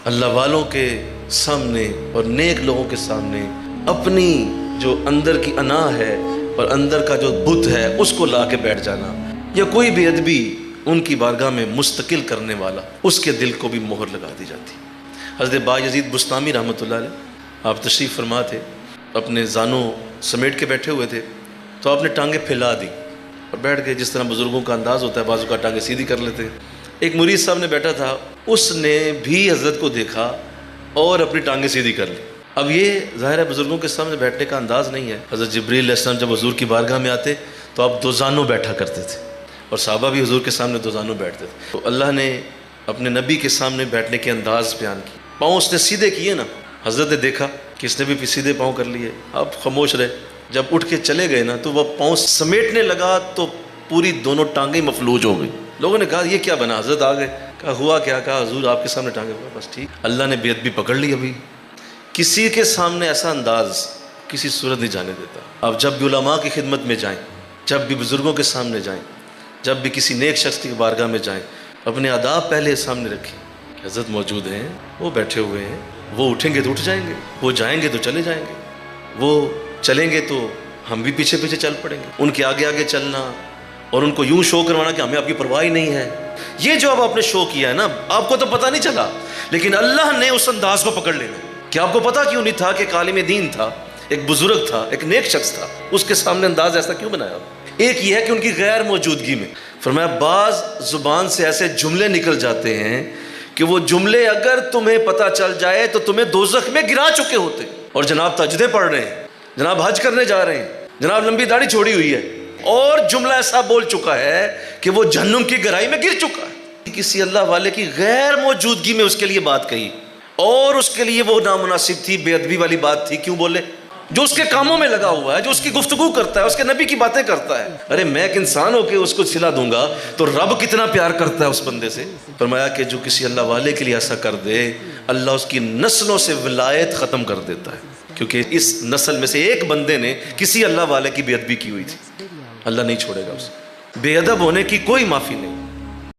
اللہ والوں کے سامنے اور نیک لوگوں کے سامنے اپنی جو اندر کی انا ہے اور اندر کا جو بت ہے اس کو لا کے بیٹھ جانا، یا کوئی بے ادبی ان کی بارگاہ میں مستقل کرنے والا، اس کے دل کو بھی مہر لگا دی جاتی۔ حضرت بایزید بستامی رحمۃ اللہ علیہ، آپ تشریف فرما تھے، اپنے زانوں سمیٹ کے بیٹھے ہوئے تھے، تو آپ نے ٹانگیں پھیلا دی اور بیٹھ گئے، جس طرح بزرگوں کا انداز ہوتا ہے، بازو کا ٹانگیں سیدھی کر لیتے۔ ایک مرید صاحب نے بیٹھا تھا، اس نے بھی حضرت کو دیکھا اور اپنی ٹانگیں سیدھی کر لی۔ اب یہ ظاہر ہے بزرگوں کے سامنے بیٹھنے کا انداز نہیں ہے۔ حضرت جبریل علیہ السلام جب حضور کی بارگاہ میں آتے تو آپ دو زانوں بیٹھا کرتے تھے، اور صحابہ بھی حضور کے سامنے دو زانوں بیٹھتے تھے۔ تو اللہ نے اپنے نبی کے سامنے بیٹھنے کے انداز بیان کی۔ پاؤں اس نے سیدھے کیے نا، حضرت نے دیکھا کہ اس نے بھی سیدھے پاؤں کر لیے، اب خاموش رہے۔ جب اٹھ کے چلے گئے نا تو وہ پاؤں سمیٹنے لگا تو پوری دونوں ٹانگیں مفلوج ہو گئی۔ لوگوں نے کہا یہ کیا بنا؟ حضرت آ گئے، کہا ہوا کیا؟ کہا حضور آپ کے سامنے ٹانگیں ہوا۔ بس ٹھیک، اللہ نے بے ادبی پکڑ لی۔ ابھی کسی کے سامنے ایسا انداز کسی صورت نہیں جانے دیتا۔ آپ جب بھی علماء کی خدمت میں جائیں، جب بھی بزرگوں کے سامنے جائیں، جب بھی کسی نیک شخص کی بارگاہ میں جائیں، اپنے آداب پہلے سامنے رکھیں کہ حضرت موجود ہیں، وہ بیٹھے ہوئے ہیں، وہ اٹھیں گے تو اٹھ جائیں گے، وہ جائیں گے تو چلے جائیں گے، وہ چلیں گے تو ہم بھی پیچھے پیچھے چل پڑیں گے۔ ان کے آگے آگے چلنا اور ان کو یوں شو کروانا کہ ہمیں آپ کی پرواہ ہی نہیں ہے، یہ جو اب آپ نے شو کیا ہے نا، آپ کو تو پتہ نہیں چلا، لیکن اللہ نے اس انداز کو پکڑ لینا۔ کہ آپ کو پتہ کیوں نہیں تھا کہ ایک عالم دین تھا، ایک بزرگ تھا، ایک نیک شخص تھا، اس کے سامنے انداز ایسا کیوں بنایا؟ ایک یہ ہے کہ ان کی غیر موجودگی میں فرمایا بعض زبان سے ایسے جملے نکل جاتے ہیں کہ وہ جملے اگر تمہیں پتہ چل جائے تو تمہیں دوزخ میں گرا چکے ہوتے۔ اور جناب تہجدیں پڑھ رہے ہیں، جناب حج کرنے جا رہے ہیں، جناب لمبی داڑھی چھوڑی ہوئی ہے، اور جملہ ایسا بول چکا ہے کہ وہ جہنم کی گہرائی میں گر چکا ہے۔ کسی اللہ والے کی غیر موجودگی میں اس کے لیے بات کہی، اور اس کے لیے وہ نامناسب تھی، بے ادبی والی بات تھی۔ کیوں بولے؟ جو اس کے کاموں میں لگا ہوا ہے، جو اس کی گفتگو کرتا ہے، اس کے نبی کی باتیں کرتا ہے۔ ارے میں ایک انسان ہو کے اس کو سلا دوں گا تو رب کتنا پیار کرتا ہے اس بندے سے۔ فرمایا کہ جو کسی اللہ والے کے لیے ایسا کر دے، اللہ اس کی نسلوں سے ولایت ختم کر دیتا ہے، کیونکہ اس نسل میں سے ایک بندے نے کسی اللہ والے کی بے ادبی کی ہوئی تھی۔ اللہ نہیں چھوڑے گا اسے، بے ادب ہونے کی کوئی معافی نہیں۔